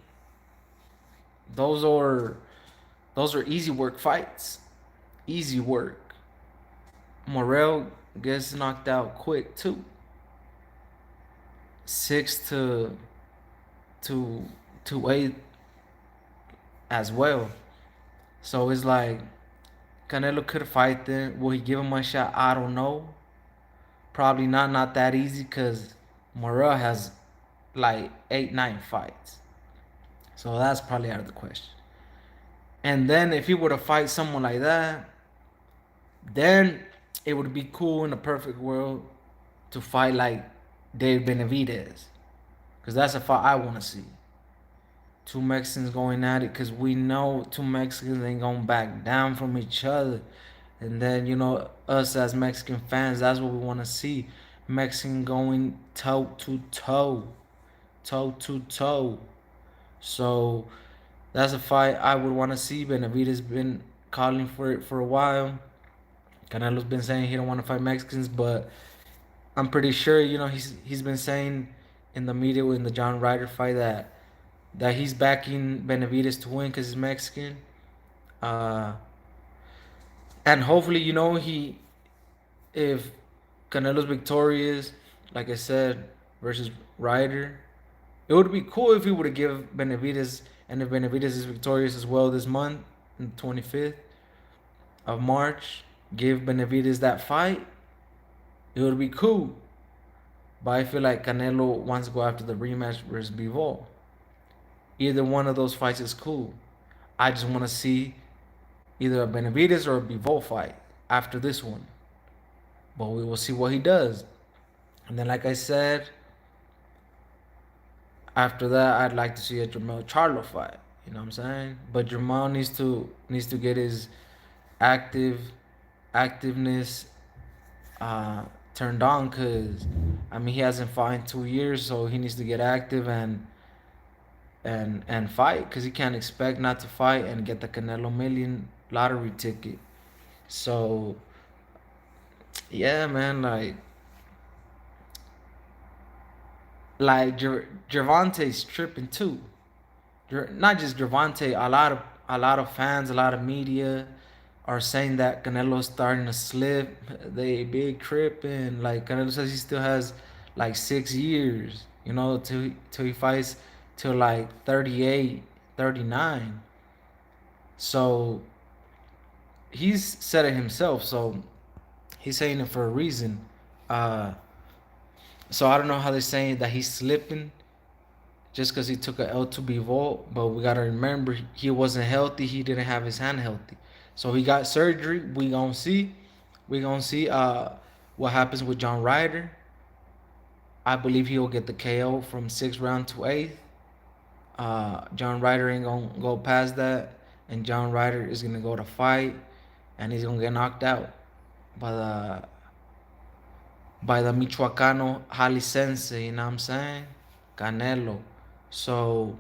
those are those are easy work fights. Easy work. Morel gets knocked out quick too. 6 to 8 as well. So it's like Canelo could fight them. Will he give him a shot? I don't know. Probably not that easy because Morel has like 8, 9 fights. So that's probably out of the question. And then if he were to fight someone like that, then it would be cool in a perfect world to fight like Dave Benavidez. Because that's a fight I want to see. Two Mexicans going at it, because we know two Mexicans ain't going to back down from each other. And then, us as Mexican fans, that's what we want to see. Mexican going toe to toe. Toe to toe. So that's a fight I would want to see. Benavidez been calling for it for a while. Canelo's been saying he don't want to fight Mexicans, but I'm pretty sure he's been saying in the media in the John Ryder fight that he's backing Benavidez to win because he's Mexican. Uh, and hopefully, he if Canelo's victorious, like I said, versus Ryder, it would be cool if he would have give Benavidez, and if Benavidez is victorious as well this month, on the 25th of March, give Benavidez that fight. It would be cool. But I feel like Canelo wants to go after the rematch versus Bivol. Either one of those fights is cool. I just want to see either a Benavidez or a Bivol fight after this one. But we will see what he does. And then, like I said, after that, I'd like to see a Jermell Charlo fight. You know what I'm saying? But Jermell needs to get his activeness uh, turned on, because I mean he hasn't fought in 2 years, so he needs to get active and fight, because he can't expect not to fight and get the Canelo million lottery ticket. So yeah, man, like Gervonta's tripping too. Not just Gervonta, a lot of fans, a lot of media are saying that Canelo's starting to slip. They big tripping. Like Canelo says, he still has like 6 years, till he fights till like 38, 39. So he's said it himself. So he's saying it for a reason. Uh, so I don't know how they're saying that he's slipping just because he took a L to be Volt, but we gotta remember he wasn't healthy. He didn't have his hand healthy, so he got surgery. We gonna see what happens with John Ryder. I believe he'll get the KO from sixth round to eighth. John Ryder ain't gonna go past that, and John Ryder is gonna go to fight, and he's gonna get knocked out by the Michoacano Jaliscense. You know what I'm saying? Canelo. So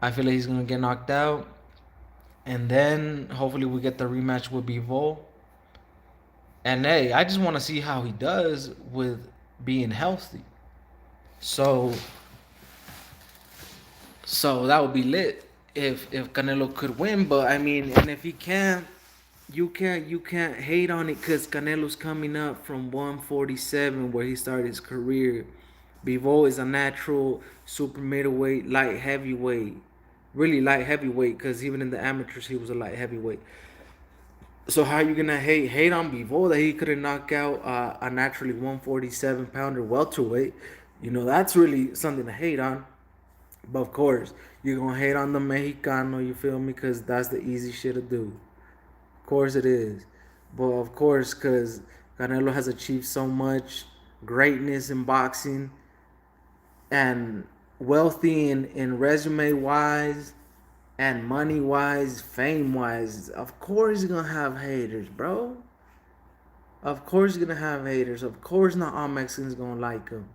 I feel like he's gonna get knocked out, and then hopefully we get the rematch with Bivol. And hey, I just want to see how he does with being healthy. So that would be lit if Canelo could win. But I mean, and if he can't, you can't hate on it, because Canelo's coming up from 147 where he started his career. Bivol is a natural super middleweight, light heavyweight, really light heavyweight, because even in the amateurs he was a light heavyweight. So how you gonna hate on Bivol that he couldn't knock out a naturally 147-pounder welterweight? That's really something to hate on. But of course, you're gonna hate on the Mexicano. You feel me? Because that's the easy shit to do. Of course it is. But of course, because Canelo has achieved so much greatness in boxing, and wealthy in resume wise, and money wise, fame wise, of course you're gonna have haters, bro. Of course you're gonna have haters. Of course not all Mexicans gonna like him.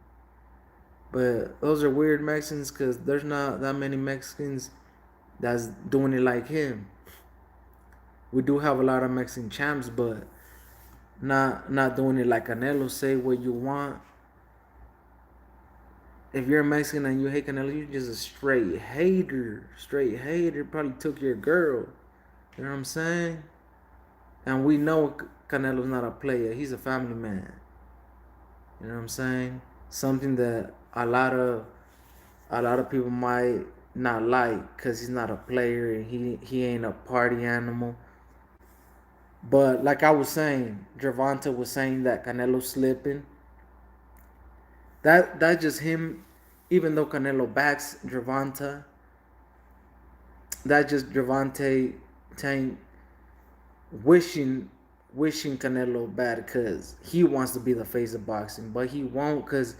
But those are weird Mexicans, because there's not that many Mexicans that's doing it like him. We do have a lot of Mexican champs, but not doing it like Canelo. Say what you want. If you're a Mexican and you hate Canelo, you're just a straight hater. Straight hater. Probably took your girl. You know what I'm saying? And we know Canelo's not a player. He's a family man. You know what I'm saying? Something that a lot of people might not like, because he's not a player and he ain't a party animal. But like I was saying, Gervonta was saying that Canelo's slipping. That's just him. Even though Canelo backs Gervonta, that just Gervonta Tank wishing Canelo bad, because he wants to be the face of boxing, but he won't, because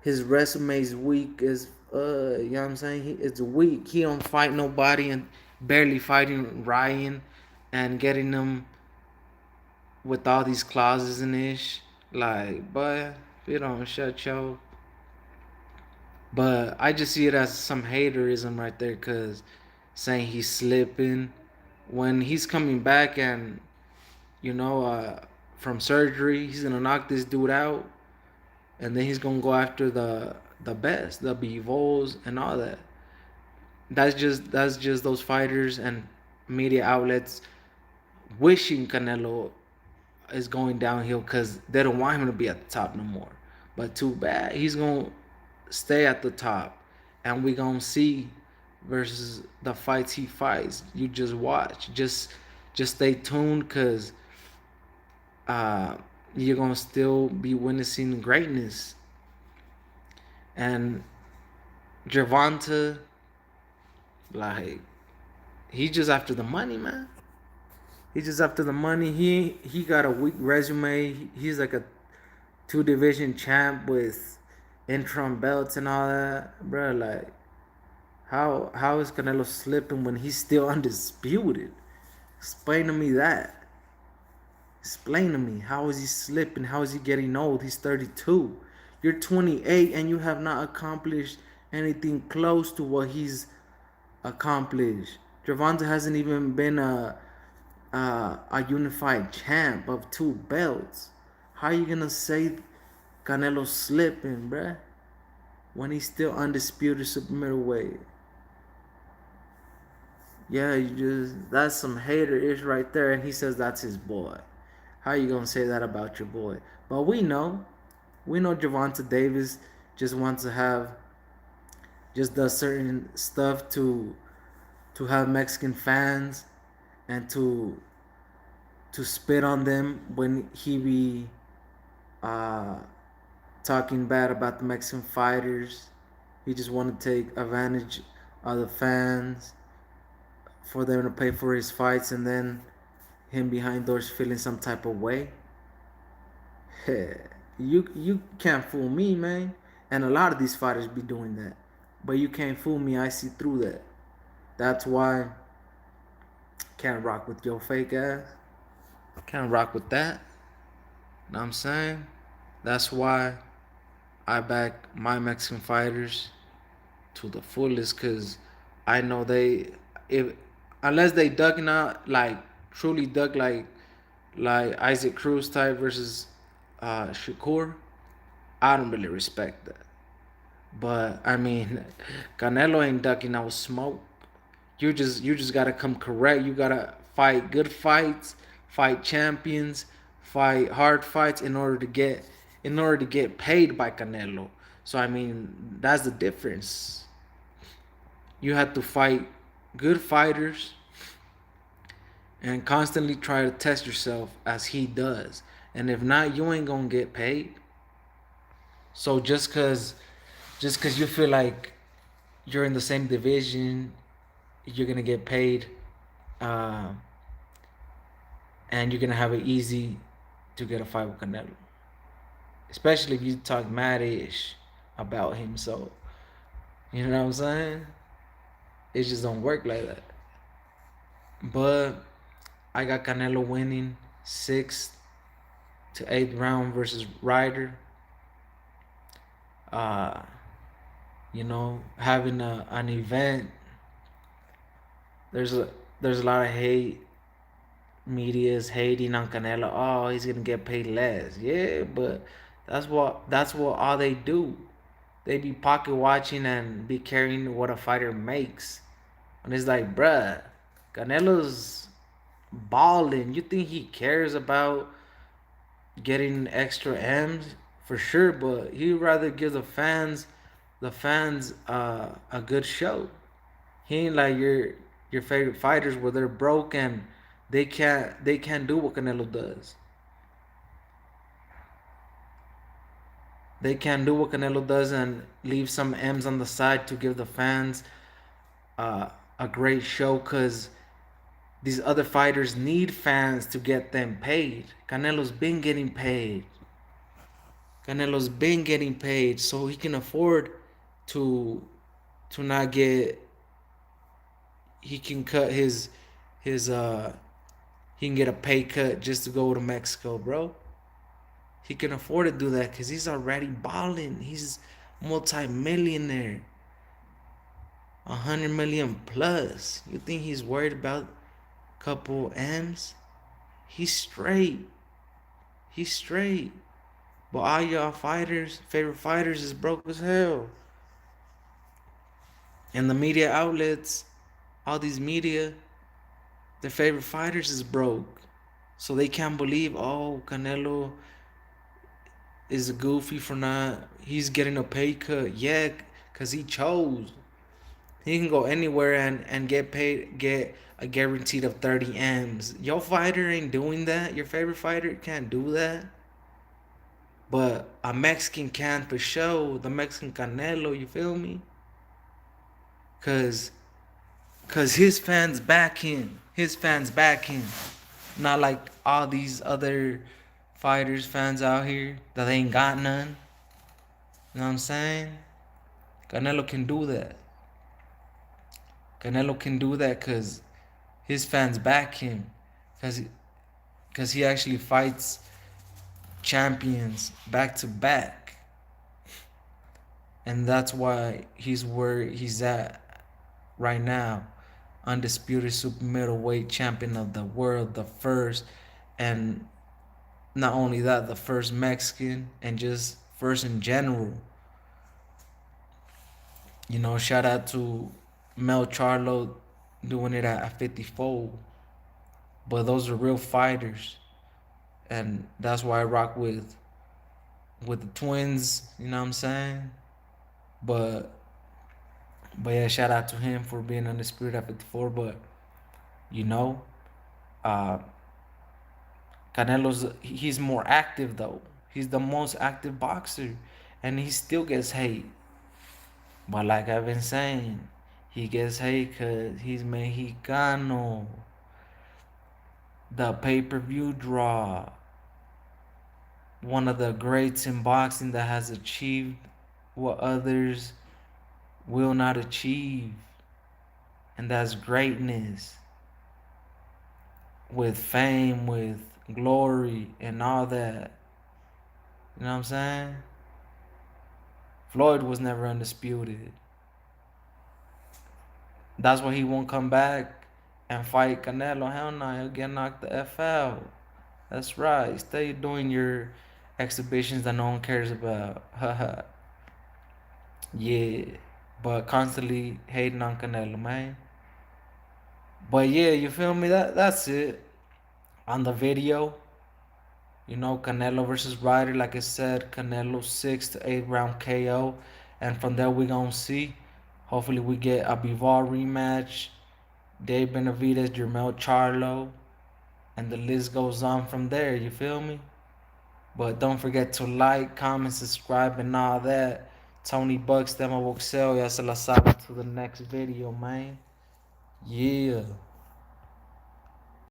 his resume's weak as you know what I'm saying? It's weak. He don't fight nobody, and barely fighting Ryan and getting them with all these clauses and ish. Like, but you don't shut your. But I just see it as some haterism right there, cause saying he's slipping when he's coming back, and you know, from surgery, he's gonna knock this dude out, and then he's gonna go after the best, the Bivols and all that. That's just those fighters and media outlets wishing Canelo is going downhill, because they don't want him to be at the top no more. But too bad, he's gonna stay at the top, and we gonna see versus the fights he fights. You just watch, just stay tuned, cause uh, you're gonna still be witnessing greatness. And Gervonta, like, he's just after the money, man. He's just after the money. He got a weak resume. He's like two division champ with interim belts and all that, bro. Like, how is Canelo slipping when he's still undisputed? Explain to me that. Explain to me, how is he slipping? How is he getting old? He's 32. You're 28 and you have not accomplished anything close to what he's accomplished. Gervonta hasn't even been a unified champ of two belts. How you gonna say Canelo's slipping, bruh, when he's still undisputed super middleweight? Yeah, you just, that's some hater ish right there, and he says that's his boy. How you gonna say that about your boy? But we know Gervonta Davis just wants to have, just does certain stuff to have Mexican fans and to spit on them when he be uh, talking bad about the Mexican fighters. He just want to take advantage of the fans for them to pay for his fights, and then him behind doors feeling some type of way. You can't fool me, man. And a lot of these fighters be doing that, but you can't fool me. I see through that. That's why can't rock with your fake ass. Can't rock with that. Know what I'm saying? That's why I back my Mexican fighters to the fullest, cause I know they, if unless they ducking out, like truly duck, like Isaac Cruz type versus Shakur, I don't really respect that. But I mean, Canelo ain't ducking out smoke. You just gotta come correct. You gotta fight good fights, fight champions, fight hard fights in order to get paid by Canelo. So I mean, that's the difference. You have to fight good fighters and constantly try to test yourself as he does. And if not, you ain't gonna get paid. So just cause you feel like you're in the same division, you're gonna get paid, uh, and you're gonna have it easy to get a fight with Canelo. Especially if you talk mad-ish about him. So you know what I'm saying? It just don't work like that. But I got Canelo winning 6th to 8th round versus Ryder. Uh, having an event. There's a there's a lot of hate. Media's hating on Canelo. Oh, he's gonna get paid less. Yeah, but that's what all they do. They be pocket watching and be caring what a fighter makes. And it's like, bruh, Canelo's balling. You think he cares about getting extra M's? For sure, but he'd rather give the fans a good show. He ain't like your favorite fighters where they're broke and they can't do what Canelo does. They can't do what Canelo does and leave some M's on the side to give the fans uh, a great show, because these other fighters need fans to get them paid. Canelo's been getting paid, so he can afford to not get. He can cut his he can get a pay cut just to go to Mexico, bro. He can afford to do that because he's already balling. He's multi-millionaire, 100 million plus. You think he's worried about a couple M's? He's straight. He's straight. But all y'all fighters, favorite fighters, is broke as hell. And the media outlets, all these media, their favorite fighters is broke. So they can't believe, oh, Canelo is goofy for not, he's getting a pay cut. Yeah, because he chose. He can go anywhere and get paid, get a guaranteed of 30 M's. Your fighter ain't doing that. Your favorite fighter can't do that. But a Mexican can for sure. The Mexican Canelo, you feel me? Cause his fans back him. His fans back him. Not like all these other fighters, fans out here that ain't got none. You know what I'm saying? Canelo can do that. Canelo can do that because his fans back him. Because he actually fights champions back to back. And that's why he's where he's at right now. Undisputed super middleweight champion of the world, the first, and not only that, the first Mexican, and just first in general. You know, shout out to Mel Charlo doing it at 54. But those are real fighters, and that's why I rock with the twins. You know what I'm saying? But yeah, shout out to him for being undisputed at 54. But you know, uh, Canelo's he's more active though. He's the most active boxer, and he still gets hate. But like I've been saying, he gets hate because he's Mexicano. The pay-per-view draw. One of the greats in boxing that has achieved what others will not achieve. And that's greatness. With fame, with glory, and all that. You know what I'm saying? Floyd was never undisputed. That's why he won't come back and fight Canelo. Hell no, he'll get knocked the F out. That's right. Stay doing your exhibitions that no one cares about. Haha. Yeah. But constantly hating on Canelo, man. But yeah, you feel me? That's it. On the video, you know, Canelo versus Ryder, like I said, Canelo 6 to 8 round KO. And from there we gonna see. Hopefully we get a Bivar rematch. Dave Benavidez, Jermel Charlo. And the list goes on from there, you feel me? But don't forget to like, comment, subscribe, and all that. Tony Bucks, Demo Boxel, ya se la sabe, to the next video, man. Yeah.